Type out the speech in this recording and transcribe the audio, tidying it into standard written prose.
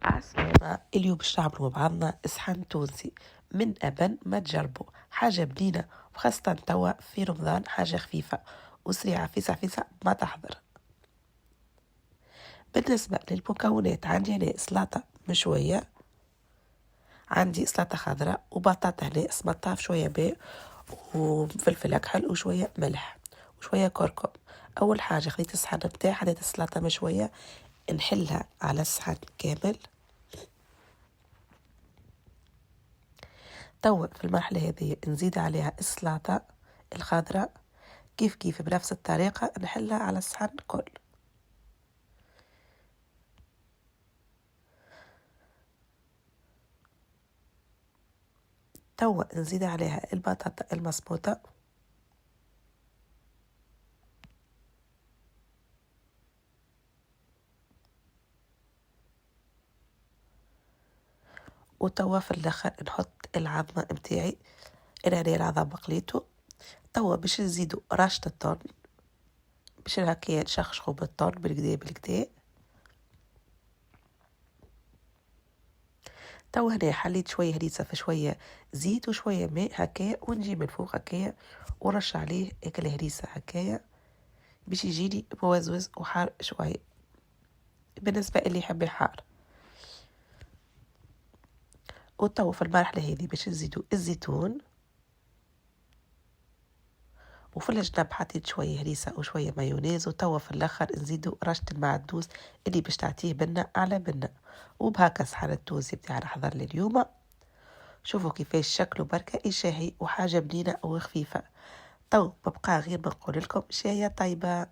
عسلامة. اليوم باش نعملوا مع بعضنا صحن تونسي من أبن ما تجربوا حاجة بنينة، وخاصة توا في رمضان حاجة خفيفة وسريعة فيسع ما تحضر. بالنسبة للمكونات عندي هنا سلطة مشوية، عندي سلطة خضراء وبطاطا هنا سمطها في شوية ماء وفلفل أكحل وشوية ملح وشوية كركم. أول حاجة خليت الصحن بتاعي حطيت السلطة مشوية نحلها على الصحن كامل. توا في المرحلة هذه نزيد عليها السلطة الخضراء كيف بنفس الطريقة نحلها على الصحن كل. توا نزيد عليها البطاطا المسموطة وتوا في الاخر نحط العظمة متاعي. انا هنا العظم قليته. توا باش نزيدو رشة الطن باش هكايا نشخشخو بالطن بالكدا. توا هنا حليت شوية هريسة في شوية زيت وشوية ماء هكايا، ونجي من فوق هكايا ورش عليه هيك الهريسة هكايا باش يجيني موزوز وحار شوية بالنسبة اللي يحب الحار. وتوا في المرحلة هذه باش نزيدو الزيتون، وفي الجنب حطيت شوية هريسة وشوية مايونيز. وتوا في الآخر نزيدو رشة المعدوس اللي باش تعطيه بنة على بنة. وبهكا صحن التونسي بتاعنا حضر لي اليوم. شوفوا كيفاش شكله بركة يشهي وحاجة بنينة وخفيفة. تو ببقى غير بنقول لكم شاية طيبة.